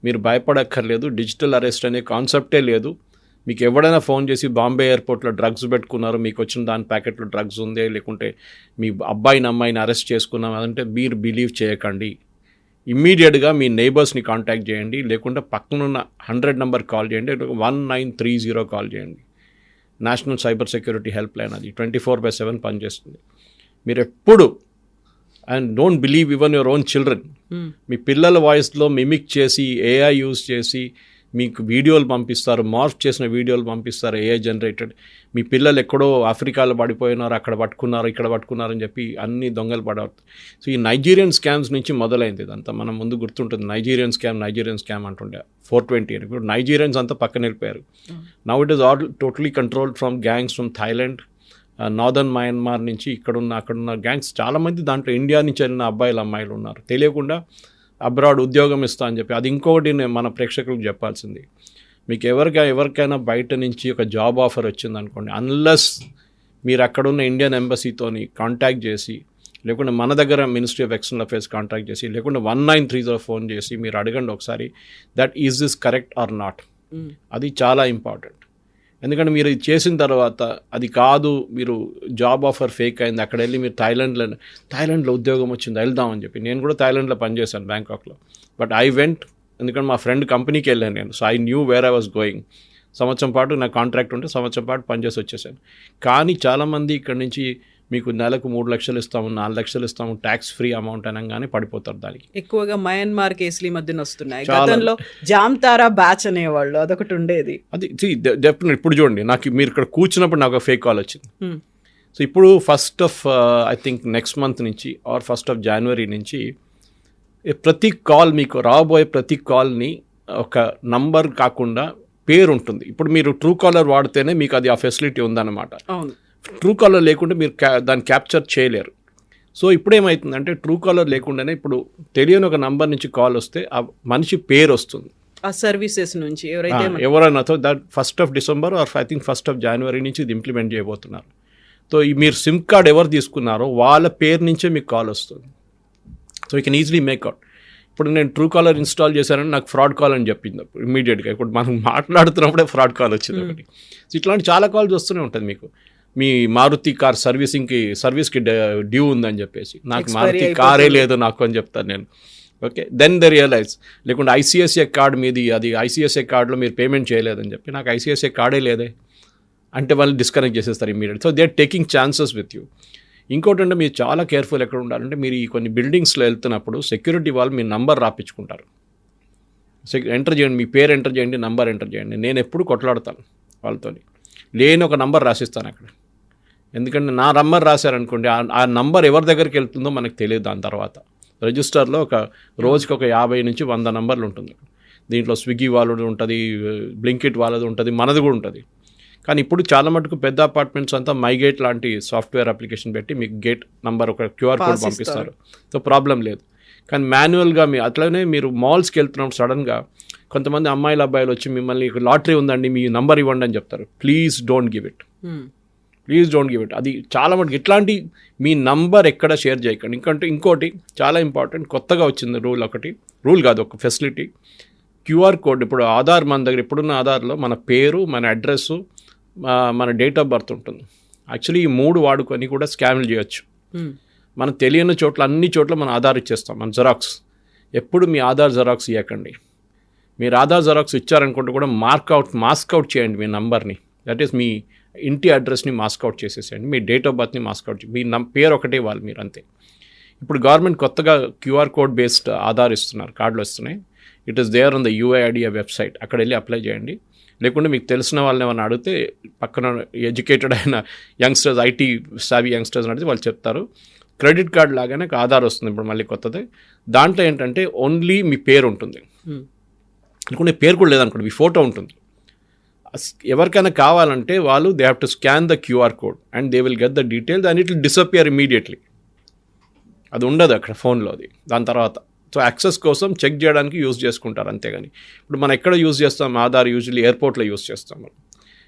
మీరు భయపడక్కర్లేదు, డిజిటల్ అరెస్ట్ అనే కాన్సెప్టే లేదు, మీకు ఎవడైనా ఫోన్ చేసి బాంబే ఎయిర్పోర్ట్లో డ్రగ్స్ పెట్టుకున్నారు, మీకు వచ్చిన దాని ప్యాకెట్లో డ్రగ్స్ ఉంది, లేకుంటే మీ అబ్బాయిని అమ్మాయిని అరెస్ట్ చేసుకున్నాం అదంటే మీరు బిలీవ్ చేయకండి. ఇమ్మీడియట్గా మీ నైబర్స్ని కాంటాక్ట్ చేయండి, లేకుంటే పక్కనున్న 100 నెంబర్ కాల్ చేయండి, 1930 కాల్ చేయండి. National cyber security helpline అది 24/7 పనిచేస్తుంది. మీరు ఎప్పుడు and don't believe even your own children. మీ పిల్లల వాయిస్లో మిమిక్ చేసి ఏఐ యూజ్ చేసి మీకు వీడియోలు పంపిస్తారు, మార్ఫ్ చేసిన వీడియోలు పంపిస్తారు ఏఐ జనరేటెడ్. మీ పిల్లలు ఎక్కడో ఆఫ్రికాలో పడిపోయినారు, అక్కడ పట్టుకున్నారు, ఇక్కడ పట్టుకున్నారని చెప్పి అన్ని దొంగలు పడవుతాయి. సో ఈ నైజీరియన్ స్కామ్స్ నుంచి మొదలైంది ఇదంతా. మనం ముందు గుర్తుంటుంది నైజీరియన్ స్కామ్ అంటుండే 420 అని. ఇప్పుడు నైజీరియన్స్ అంతా పక్కన వెళ్ళిపోయారు. Now it is all totally controlled from gangs from Thailand, northern Myanmar నుంచి అక్కడున్న గ్యాంగ్స్ చాలామంది దాంట్లో ఇండియా నుంచి వెళ్ళిన అబ్బాయిలు అమ్మాయిలు ఉన్నారు. తెలియకుండా అబ్రాడ్ ఉద్యోగం ఇస్తా అని చెప్పి. అది ఇంకొకటి నేను మన ప్రేక్షకులకు చెప్పాల్సింది, మీకు ఎవరికైనా బయట నుంచి ఒక జాబ్ ఆఫర్ వచ్చింది అనుకోండి, అన్లెస్ మీరు అక్కడున్న ఇండియన్ ఎంబసీతోని కాంటాక్ట్ చేసి, లేకుంటే మన దగ్గర ministry of external affairs contact చేసి, లేకుంటే 1930 ఫోన్ చేసి మీరు అడగండి ఒకసారి that is this correct or not. అది చాలా ఇంపార్టెంట్. ఎందుకంటే మీరు ఇది చేసిన తర్వాత అది కాదు, మీరు జాబ్ ఆఫర్ ఫేక్ అయింది, అక్కడ వెళ్ళి మీరు థాయిలాండ్లో ఉద్యోగం వచ్చింది వెళ్దామని చెప్పి. నేను కూడా థాయిలాండ్లో పనిచేశాను బ్యాంకాక్లో. బట్ ఐ వెంట్, ఎందుకంటే మా ఫ్రెండ్ కంపెనీకి వెళ్ళాను నేను. So I knew where I was going. సంవత్సరం పాటు నా కాంట్రాక్ట్ ఉంటే సంవత్సరం పాటు పనిచేసి వచ్చేసాను. కానీ చాలామంది ఇక్కడ నుంచి మీకు నెలకు 3 లక్షలు ఇస్తాము, 4 లక్షలు ఇస్తాము, ట్యాక్స్ ఫ్రీ అమౌంట్ అనగానే పడిపోతారు దానికి. ఎక్కువగా మయన్మార్ కేసులు ఈ మధ్యన వస్తున్నాయి. గతంలో జామ్తారా బ్యాచ్ అనేవాళ్ళు, అదొకటి ఉండేది. అది డెఫినెట్. ఇప్పుడు చూడండి, మీరు ఇక్కడ కూర్చున్నప్పుడు నాకు ఫేక్ కాల్ వచ్చింది. సో ఇప్పుడు 1st of I think next month నుంచి ఆర్ 1st of January నుంచి ప్రతి కాల్, మీకు రాబోయే ప్రతి కాల్ని ఒక నంబర్ కాకుండా పేరు ఉంటుంది. ఇప్పుడు మీరు ట్రూ కాలర్ వాడితేనే మీకు అది ఆ ఫెసిలిటీ ఉందన్నమాట. అవును. ట్రూ కాలర్ లేకుంటే మీరు దాన్ని క్యాప్చర్ చేయలేరు. సో ఇప్పుడు ఏమవుతుందంటే ట్రూ కాలర్ లేకుండానే ఇప్పుడు తెలియని ఒక నంబర్ నుంచి కాల్ వస్తే ఆ మనిషి పేరు వస్తుంది ఆ సర్వీసెస్ నుంచి ఎవరైనా. So that 1st of December or I think 1st of January నుంచి ఇది ఇంప్లిమెంట్ చేయబోతున్నారు. సో మీరు సిమ్ కార్డ్ ఎవరు తీసుకున్నారో వాళ్ళ పేరు నుంచే మీకు కాల్ వస్తుంది. So you can easily make out. ఇప్పుడు నేను ట్రూ కాలర్ ఇన్స్టాల్ చేశానని నాకు ఫ్రాడ్ కాల్ అని చెప్పింది అప్పుడు ఇమీడియట్గా. ఇప్పుడు మనం మాట్లాడుతున్నప్పుడే ఫ్రాడ్ కాల్ వచ్చింది ఒకటి. సో ఇట్లాంటి చాలా కాల్స్ వస్తూనే ఉంటుంది. మీకు మీ మారుతి కార్ సర్వీస్కి డ్యూ ఉందని చెప్పేసి, నాకు మారుతి కారే లేదు నాకు అని చెప్తాను నేను. Okay, then the realise. లేకుంటే ఐసిఐసిఐ కార్డ్ మీది, అది ఐసిఐసిఐ కార్డులో మీరు పేమెంట్ చేయలేదని చెప్పి, నాకు ఐసిఐసిఐ కార్డే లేదే అంటే వాళ్ళు డిస్కనెక్ట్ చేసేస్తారు immediate. So they are taking chances with you. ఇంకోటి అంటే మీరు చాలా కేర్ఫుల్ ఎక్కడ ఉండాలంటే, మీరు ఈ కొన్ని బిల్డింగ్స్లో వెళ్తున్నప్పుడు సెక్యూరిటీ వాళ్ళు మీ నంబర్ రాపించుకుంటారు. ఎంటర్ చేయండి, మీ పేరు ఎంటర్ చేయండి, నంబర్ ఎంటర్ చేయండి. నేను ఎప్పుడు కొట్లాడతాను వాళ్ళతో, లేని ఒక నంబర్ రాసిస్తాను అక్కడ. ఎందుకంటే నా నంబర్ రాశారనుకోండి, ఆ నంబర్ ఎవరి దగ్గరికి వెళ్తుందో మనకు తెలియదు. దాని తర్వాత రిజిస్టర్లో రోజుకి ఒక 50 నుంచి 100 నంబర్లు ఉంటుంది. దీంట్లో స్విగ్గీ వాళ్ళది ఉంటుంది, బ్లింకిట్ వాళ్ళది ఉంటుంది, మనది కూడా ఉంటుంది. కానీ ఇప్పుడు చాలా మటుకు పెద్ద అపార్ట్మెంట్స్ అంతా మైగేట్ లాంటి సాఫ్ట్వేర్ అప్లికేషన్ పెట్టి మీకు గేట్ నంబర్ ఒక క్యూఆర్ కోడ్ పంపిస్తారు. సో ప్రాబ్లం లేదు. కానీ మాన్యువల్గా అట్లనే మీరు మాల్స్కి వెళ్తున్నప్పుడు సడన్గా కొంతమంది అమ్మాయిలు అబ్బాయిలు వచ్చి మిమ్మల్ని లాటరీ ఉందండి మీ నంబర్ ఇవ్వండి అని చెప్తారు. Please don't give it. అది చాలా మటుకు ఇట్లాంటి మీ నంబర్ ఎక్కడ షేర్ చేయకండి. ఇంకోటి చాలా ఇంపార్టెంట్, కొత్తగా వచ్చింది రూల్ కాదు, ఒక ఫెసిలిటీ. QR code. ఇప్పుడు ఆధార్ మన దగ్గర ఇప్పుడున్న ఆధార్లో మన పేరు, మన అడ్రస్సు, మన డేట్ ఆఫ్ బర్త్ ఉంటుంది. యాక్చువల్లీ ఈ 3 వాడుకొని కూడా స్కామ్లు చేయొచ్చు. మనం తెలియని చోట్ల, అన్ని చోట్ల మన ఆధార్ ఇచ్చేస్తాం. మన జెరాక్స్. ఎప్పుడు మీ ఆధార్ జెరాక్స్ ఇవ్వకండి. మీరు ఆధార్ జెరాక్స్ ఇచ్చారనుకుంటే కూడా మాస్క్ అవుట్ చేయండి మీ నంబర్ని. దట్ ఈస్ మీ ఇంటి అడ్రస్ని మాస్క్ అవుట్ చేసేసేయండి, మీ డేట్ ఆఫ్ బర్త్ని మాస్క్ అవుట్ చేయండి. మీ పేరు ఒకటే ఇవ్వాలి మీరు, అంతే. ఇప్పుడు గవర్నమెంట్ కొత్తగా క్యూఆర్ కోడ్ బేస్డ్ ఆధార్ ఇస్తున్నారు, కార్డులు వస్తున్నాయి. It is there on the UIDAI website. అక్కడ వెళ్ళి అప్లై చేయండి. లేకుంటే మీకు తెలిసిన వాళ్ళని ఏమైనా అడిగితే, పక్కన ఎడ్యుకేటెడ్ అయిన యంగ్స్టర్స్, ఐటీ సావీ యంగ్స్టర్స్ అడిగితే వాళ్ళు చెప్తారు. క్రెడిట్ కార్డ్ లాగానే ఆధార్ వస్తుంది ఇప్పుడు మళ్ళీ కొత్తది. దాంట్లో ఏంటంటే ఓన్లీ మీ పేరు ఉంటుంది, అనుకుంటే పేరు కూడా లేదనుకోండి, మీ ఫోటో ఉంటుంది. ఎవరికైనా కావాలంటే వాళ్ళు they have to scan the QR code and they will get the details and it will disappear immediately. అది ఉండదు అక్కడ ఫోన్లో అది. దాని తర్వాత సో యాక్సెస్ కోసం చెక్ చేయడానికి యూజ్ చేసుకుంటారు, అంతేగాని ఇప్పుడు మనం ఎక్కడ యూజ్ చేస్తాం ఆధార్? యూజువల్లీ ఎయిర్పోర్ట్లో యూజ్ చేస్తాం. మనం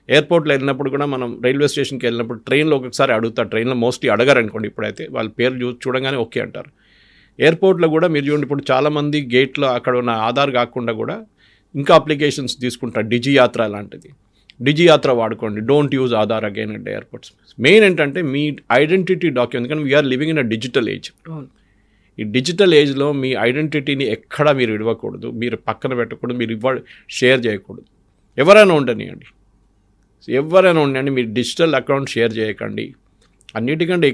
ఎయిర్పోర్ట్లో వెళ్ళినప్పుడు కూడా, మనం రైల్వే స్టేషన్కి వెళ్ళినప్పుడు, ట్రైన్లో ఒక్కొక్కసారి అడుగుతారు. ట్రైన్లో మోస్ట్లీ అడగరు అనుకోండి, ఇప్పుడైతే వాళ్ళ పేరు చూడగానే ఓకే అంటారు. ఎయిర్పోర్ట్లో కూడా మీరు చూడండి, ఇప్పుడు చాలామంది గేట్లో అక్కడ ఉన్న ఆధార్ కాకుండా కూడా ఇంకా అప్లికేషన్స్ తీసుకుంటారు, డిజి యాత్ర లాంటిది. డిజి యాత్ర వాడుకోండి. Don't use Aadhaar again at airports. Main ఏంటంటే మీ ఐడెంటిటీ డాక్యుమెంట్, ఎందుకంటే we are living in a digital age. ఈ డిజిటల్ ఏజ్లో మీ ఐడెంటిటీని ఎక్కడా మీరు ఇవ్వకూడదు, మీరు పక్కన పెట్టకూడదు, మీరు షేర్ చేయకూడదు. ఎవరైనా ఉండనివ్వండి, మీరు డిజిటల్ అకౌంట్ షేర్ చేయకండి. అన్నిటికంటే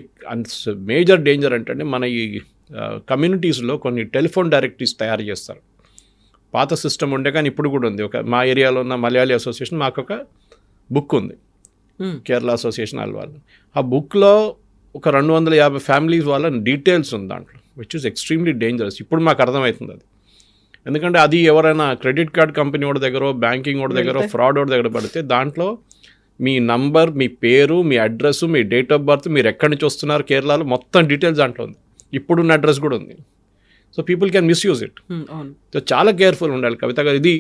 మేజర్ డేంజర్ అంటే మన ఈ కమ్యూనిటీస్లో కొన్ని టెలిఫోన్ డైరెక్టరీస్ తయారు చేస్తారు. పాత సిస్టమ్ ఉండే కానీ ఇప్పుడు కూడా ఉంది. మా ఏరియాలో ఉన్న మలయాళీ అసోసియేషన్ మాకు ఒక బుక్ ఉంది, కేరళ అసోసియేషన్ వాళ్ళు. ఆ బుక్లో ఒక 250 ఫ్యామిలీస్ వాళ్ళ డీటెయిల్స్ ఉంది దాంట్లో, విచ్ ఇస్ ఎక్స్ట్రీమ్లీ డేంజరస్. ఇప్పుడు మాకు అర్థమవుతుంది అది. ఎందుకంటే అది ఎవరైనా క్రెడిట్ కార్డ్ కంపెనీ వాడి దగ్గర, బ్యాంకింగ్ వాడి దగ్గర, ఫ్రాడ్ వాడి దగ్గర పడితే దాంట్లో మీ నంబర్, మీ పేరు, మీ అడ్రస్, మీ డేట్ ఆఫ్ బర్త్, మీరు ఎక్కడి నుంచి వస్తున్నారు కేరళలో, మొత్తం డీటెయిల్స్ దాంట్లో ఉంది. ఇప్పుడున్న అడ్రస్ కూడా ఉంది. So people can misuse it. So చాలా కేర్ఫుల్ ఉండాలి కవిత గారు. ఇది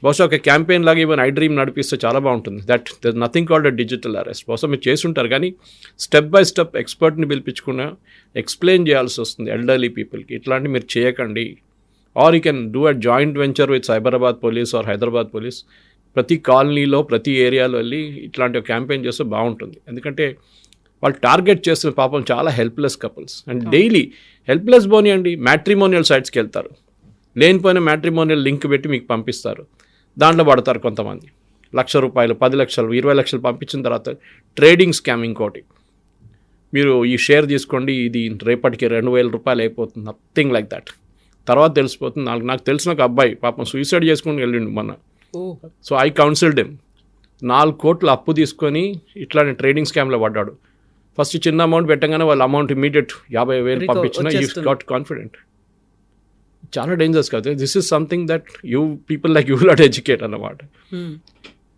బహుశా ఒక క్యాంపెయిన్ లాగా ఈవెన్ ఐ-డ్రీమ్ నడిపిస్తే చాలా బాగుంటుంది. That there nothing called a digital arrest. బహుశా మీరు చేసి ఉంటారు కానీ స్టెప్ బై స్టెప్ ఎక్స్పర్ట్ని పిలిపించుకున్న ఎక్స్ప్లెయిన్ చేయాల్సి వస్తుంది ఎల్డర్లీ పీపుల్కి. ఇట్లాంటివి మీరు చేయకండి. Or you can do a joint venture with Cyberabad police or Hyderabad police. ప్రతి కాలనీలో, ప్రతి ఏరియాలో వెళ్ళి ఇట్లాంటి ఒక క్యాంపెయిన్ చేస్తే బాగుంటుంది. ఎందుకంటే వాళ్ళు టార్గెట్ చేస్తున్న పాపం చాలా helpless couples. And daily helpless పోనీయండి, మ్యాట్రిమోనియల్ సైట్స్కి వెళ్తారు, లేనిపోయిన మ్యాట్రిమోనియల్ లింక్ పెట్టి మీకు పంపిస్తారు, దాంట్లో పడతారు కొంతమంది. ₹1,00,000, 10 లక్షలు, 20 లక్షలు పంపించిన తర్వాత ట్రేడింగ్ స్కామ్ ఇంకోటి. మీరు ఈ షేర్ తీసుకోండి, ఇది రేపటికి ₹2,000 అయిపోతుంది, నథింగ్ లైక్ దట్. తర్వాత తెలిసిపోతుంది. నాకు తెలిసిన ఒక అబ్బాయి పాపం సూసైడ్ చేసుకుని వెళ్ళిండు మొన్న. So I counselled him. 4 కోట్లు అప్పు తీసుకొని ఇట్లాంటి ట్రేడింగ్ స్కామ్లో పడ్డాడు. ఫస్ట్ చిన్న అమౌంట్ పెట్టగానే వాళ్ళ అమౌంట్ ఇమీడియట్ 50,000 పంపించిన. You got confident. చాలా డేంజరస్ కదా. This is something that you people like you not educate అన్నమాట.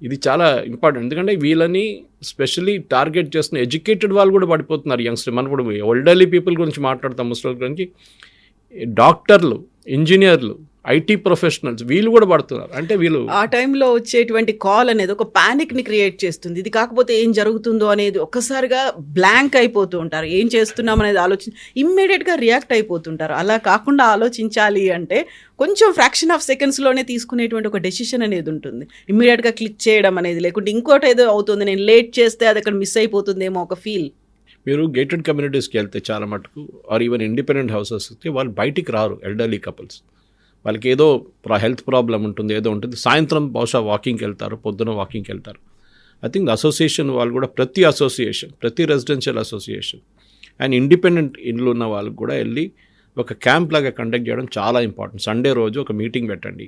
ఇది చాలా ఇంపార్టెంట్. ఎందుకంటే వీళ్ళని స్పెషల్లీ టార్గెట్ చేస్తున్న ఎడ్యుకేటెడ్ వాళ్ళు కూడా పడిపోతున్నారు. యంగ్స్టర్ మనం కూడా ఎల్డర్లీ పీపుల్ గురించి మాట్లాడతాం, ముస్లిం గురించి, డాక్టర్లు, ఇంజనీర్లు, ఐటీ ప్రొఫెషనల్స్ వీళ్ళు కూడా పడుతున్నారు. అంటే వీళ్ళు ఆ టైంలో వచ్చేటువంటి కాల్ అనేది ఒక ప్యానిక్ని క్రియేట్ చేస్తుంది. ఇది కాకపోతే ఏం జరుగుతుందో అనేది ఒక్కసారిగా బ్లాంక్ అయిపోతూ ఉంటారు. ఏం చేస్తున్నాం అనేది ఇమ్మీడియట్గా రియాక్ట్ అయిపోతుంటారు. అలా కాకుండా ఆలోచించాలి అంటే కొంచెం ఫ్రాక్షన్ ఆఫ్ సెకండ్స్లోనే తీసుకునేటువంటి ఒక డెసిషన్ అనేది ఉంటుంది. ఇమ్మీడియట్గా క్లిక్ చేయడం అనేది, లేకుంటే ఇంకోటి ఏదో అవుతుంది, నేను లేట్ చేస్తే అది అక్కడ మిస్ అయిపోతుందేమో ఒక ఫీల్. మీరు గేటెడ్ కమ్యూనిటీస్కి వెళ్తే చాలా మటుకు, ఆర్ ఈవెన్ ఇండిపెండెంట్ హౌసెస్ వస్తే వాళ్ళు బయటికి రారు. ఎల్డర్లీ కపుల్స్ వాళ్ళకి ఏదో హెల్త్ ప్రాబ్లం ఉంటుంది, ఏదో ఉంటుంది, సాయంత్రం బహుశా వాకింగ్కి వెళ్తారు, పొద్దున వాకింగ్కి వెళ్తారు. ఐ థింక్ అసోసియేషన్ వాళ్ళు కూడా ప్రతి రెసిడెన్షియల్ అసోసియేషన్ అండ్ ఇండిపెండెంట్ ఇండ్లు ఉన్న వాళ్ళకి కూడా వెళ్ళి ఒక క్యాంప్ లాగా కండక్ట్ చేయడం చాలా ఇంపార్టెంట్. సండే రోజు ఒక మీటింగ్ పెట్టండి.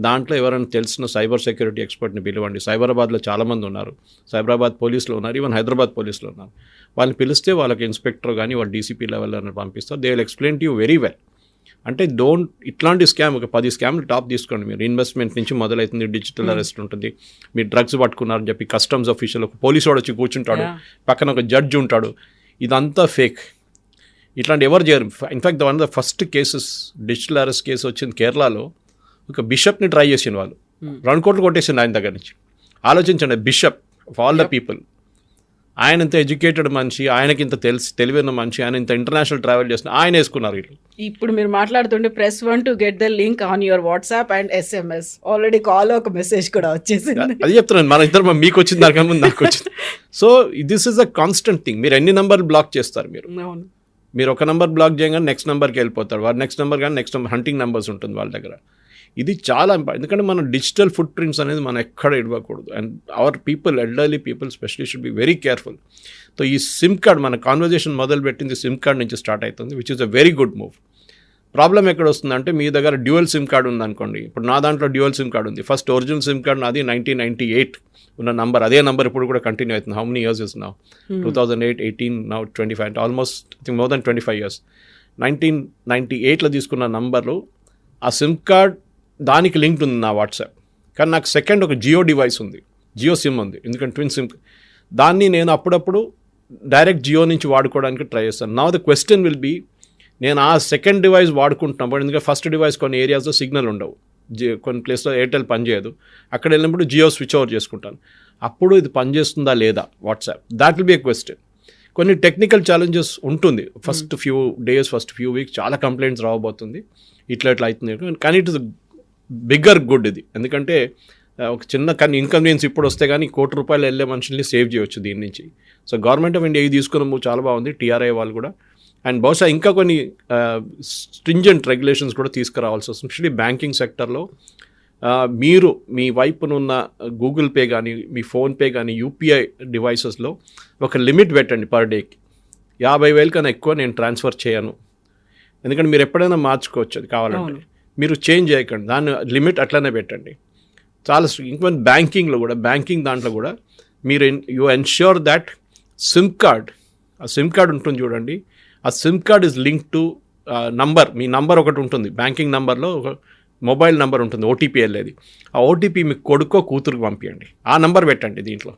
దాంట్లో ఎవరైనా తెలిసిన సైబర్ సెక్యూరిటీ ఎక్స్పర్ట్ని పిలవండి. సైబరాబాద్లో చాలామంది ఉన్నారు, సైబరాబాద్ పోలీసులో ఉన్నారు, ఈవెన్ హైదరాబాద్ పోలీసులో ఉన్నారు. వాళ్ళని పిలిస్తే వాళ్ళకి ఇన్స్పెక్టర్ కానీ వాళ్ళు డీసీపీ లెవెల్ అని పంపిస్తారు. They will explain to you very well. అంటే ఇట్లాంటి స్కామ్ ఒక 10 స్కామ్లు టాప్ తీసుకోండి మీరు. ఇన్వెస్ట్మెంట్ నుంచి మొదలవుతుంది, డిజిటల్ అరెస్ట్ ఉంటుంది, మీరు డ్రగ్స్ పట్టుకున్నారని చెప్పి కస్టమ్స్ ఆఫీషియల్ ఒక పోలీసు వాడు వచ్చి కూర్చుంటాడు, పక్కన ఒక జడ్జి ఉంటాడు. ఇదంతా ఫేక్. ఇట్లాంటి ఎవరు చేయరు. In fact one of the first cases digital arrest case వచ్చింది కేరళలో. ఒక బిషప్ని ట్రై చేసిన వాళ్ళు 2 కోట్లు కొట్టేసింది ఆయన దగ్గర నుంచి. ఆలోచించండి, bishop of all the people. ఆయన ఇంత ఎడ్యుకేటెడ్ మనిషి, ఆయనకి ఇంత తెలివైన మనిషి, ఆయన ఇంత ఇంటర్నేషనల్ ట్రావెల్ చేసిన ఆయన వేసుకున్నారు వీళ్ళు. ఇప్పుడు మీరు మాట్లాడుతుంటే press 1 to get the link on your WhatsApp and SMS. Already call ఒక మెసేజ్ కూడా వచ్చేసింది. అది చెప్తున్నాను, మన ఇద్దరు మీకు వచ్చింది దానికన్నా ముందు నాకు వచ్చింది. So this is a constant thing. మీరు ఎన్ని నెంబర్లు బ్లాక్ చేస్తారు? మీరు ఒక నెంబర్ బ్లాక్ చేయగానే నెక్స్ట్ నెంబర్కి వెళ్ళిపోతారు. వారు నెక్స్ట్ నెంబర్ కానీ నెక్స్ట్ నెంబర్ హంటింగ్ నెంబర్స్ ఉంటుంది వాళ్ళ దగ్గర. ఇది చాలా ఇంపార్టెంట్. ఎందుకంటే మనం డిజిటల్ ఫుట్ ప్రింట్స్ అనేది మనం ఎక్కడ ఇవ్వకూడదు. And our people, elderly people especially should be very careful. So ఈ సిమ్ కార్డ్, మన కాన్వర్జేషన్ మొదలుపెట్టింది సిమ్ కార్డ్ నుంచి స్టార్ట్ అవుతుంది, which is a very good move. Problem ఎక్కడ వస్తుందంటే మీ దగ్గర డ్యూయల్ సిమ్ కార్డ్ ఉందనుకోండి. ఇప్పుడు నా దాంట్లో డ్యూయల్ సిమ్ కార్డ్ ఉంది. ఫస్ట్ ఒరిజినల్ సిమ్ కార్డ్ నాది 1998 ఉన్న నంబర్, అదే నెంబర్ ఇప్పుడు కూడా కంటిన్యూ అవుతుంది. How many years is now? 2008, 18, now 25, almost I think more than 25 years. 1998లో తీసుకున్న నంబర్లు, ఆ సిమ్ కార్డ్ దానికి లింక్డ్ ఉంది నా వాట్సాప్. కానీ నాకు సెకండ్ ఒక జియో డివైస్ ఉంది, జియో సిమ్ ఉంది, ఎందుకంటే ట్విన్ సిమ్. దాన్ని నేను అప్పుడప్పుడు డైరెక్ట్ జియో నుంచి వాడుకోవడానికి ట్రై చేస్తాను. Now the question will be, నేను ఆ సెకండ్ డివైస్ వాడుకుంటున్నప్పుడు, ఎందుకంటే ఫస్ట్ డివైస్ కొన్ని ఏరియాస్లో సిగ్నల్ ఉండవు, కొన్ని ప్లేస్లో ఎయిర్టెల్ పనిచేయదు, అక్కడ వెళ్ళినప్పుడు జియో స్విచ్ ఓవర్ చేసుకుంటాను. అప్పుడు ఇది పనిచేస్తుందా లేదా WhatsApp, that will be A question. కొన్ని టెక్నికల్ ఛాలెంజెస్ ఉంటుంది. First few days, first few weeks చాలా కంప్లైంట్స్ రావబోతుంది, ఇట్లా అవుతుంది. కానీ ఇట్ ఇస్ బిగ్గర్ గుడ్ ఇది. ఎందుకంటే ఒక చిన్న కానీ ఇన్కన్వీనియన్స్ ఇప్పుడు వస్తే కానీ ₹1,00,00,000 వెళ్ళే మనుషుల్ని సేవ్ చేయవచ్చు దీని నుంచి. సో గవర్నమెంట్ ఆఫ్ ఇండియా ఇది తీసుకున్న చాలా బాగుంది, టీఆర్ఐ వాళ్ళు కూడా. అండ్ బహుశా ఇంకా కొన్ని స్ట్రింజెంట్ రెగ్యులేషన్స్ కూడా తీసుకురావాల్సి వస్తుంది, ఎస్పెషల్లీ బ్యాంకింగ్ సెక్టర్లో. మీరు మీ వైపునున్న గూగుల్ పే కానీ, మీ ఫోన్పే కానీ, యూపీఐ డివైసెస్లో ఒక లిమిట్ పెట్టండి పర్ డేకి. 50,000 కన్నా ఎక్కువ నేను ట్రాన్స్ఫర్ చేయను. ఎందుకంటే మీరు ఎప్పుడైనా మార్చుకోవచ్చు అది కావాలంటే. మీరు చేంజ్ చేయకండి, దాన్ని లిమిట్ అట్లనే పెట్టండి. చాలా ఇంకా బ్యాంకింగ్లో కూడా, బ్యాంకింగ్ దాంట్లో కూడా మీరు you ensure that SIM card, ఆ సిమ్ కార్డ్ ఉంటుంది చూడండి, ఆ SIM card is link to number. Me number ఒకటి ఉంటుంది బ్యాంకింగ్ నంబర్లో, ఒక మొబైల్ నెంబర్ ఉంటుంది ఓటీపీ వెళ్ళేది. ఆ ఓటీపీ మీ కొడుకో కూతురుకి పంపించండి, ఆ నంబర్ పెట్టండి దీంట్లో.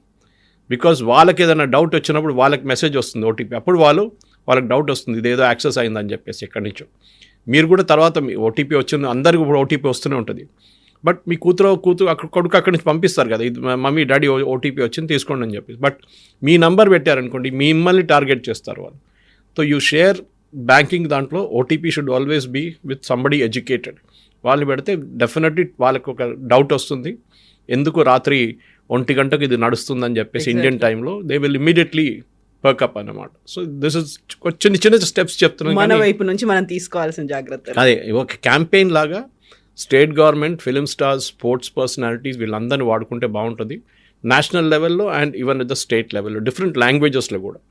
బికాజ్ వాళ్ళకి ఏదైనా డౌట్ వచ్చినప్పుడు వాళ్ళకి మెసేజ్ వస్తుంది ఓటీపీ, అప్పుడు వాళ్ళకి డౌట్ వస్తుంది ఇదేదో యాక్సెస్ అయిందని చెప్పేసి ఎక్కడి నుంచో. మీరు కూడా తర్వాత మీ ఓటీపీ వచ్చింది, అందరికీ కూడా ఓటీపీ వస్తూనే ఉంటుంది. బట్ మీ కూతురు కొడుకు అక్కడి నుంచి పంపిస్తారు కదా, ఇది మమ్మీ డాడీ ఓటీపీ వచ్చింది తీసుకోండి అని చెప్పేసి. బట్ మీ నంబర్ పెట్టారనుకోండి, మిమ్మల్ని టార్గెట్ చేస్తారు వాళ్ళు. సో యూ షేర్ బ్యాంకింగ్ దాంట్లో OTP should always be with somebody educated. వాళ్ళని పెడితే డెఫినెట్లీ వాళ్ళకి ఒక డౌట్ వస్తుంది, ఎందుకు రాత్రి 1 గంటకు ఇది నడుస్తుందని చెప్పేసి ఇండియన్ టైంలో దే విల్ ఇమీడియట్లీ పర్కప్ అన్నమాట. సో దిస్ ఇస్ చిన్న చిన్న స్టెప్స్ చెప్తున్నాను, మన వైపు నుంచి మనం తీసుకోవాల్సిన జాగ్రత్తలు. అదే ఒక క్యాంపెయిన్ లాగా state government, film stars, sports personalities వీళ్ళందరినీ వాడుకుంటే బాగుంటుంది. నేషనల్ లెవెల్లో and even at the state లెవెల్లో డిఫరెంట్ లాంగ్వేజెస్లో కూడా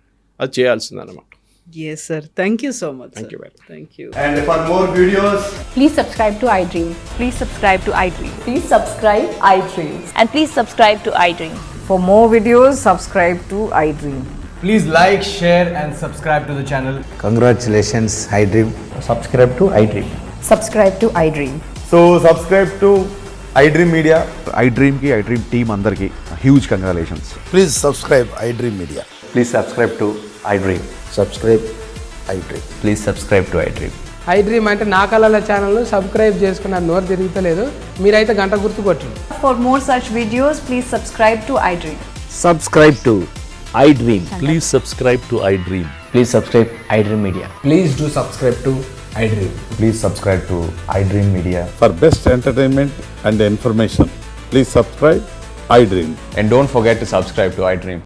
అది చేయాల్సింది అనమాట. Yes, sir. Thank you so much. Thank sir. you very much. Thank you. And for more videos, Please subscribe to iDream. Please subscribe to iDream. Please subscribe iDream. And please subscribe to iDream. For more videos, subscribe to iDream. please like, share, and subscribe to the channel. Congratulations, iDream. Subscribe to iDream. Subscribe to iDream. So subscribe to iDream Media. iDream team andarki huge congratulations. Please subscribe iDream Media. Please subscribe to iDream. Subscribe iDream. Please subscribe to iDream. iDream అంటే నా కళల ఛానల్ను subscribe చేసుకున్న నోరు తిరుగుతలేదు, మీరైతే గంట గుర్తు కొట్టండి. For more such videos, please subscribe to iDream. Subscribe to iDream. Please subscribe to iDream. Please subscribe iDream Media. Please do subscribe to iDream. Please subscribe to iDream Media. For best entertainment and information, please subscribe iDream. And don't forget to subscribe to iDream.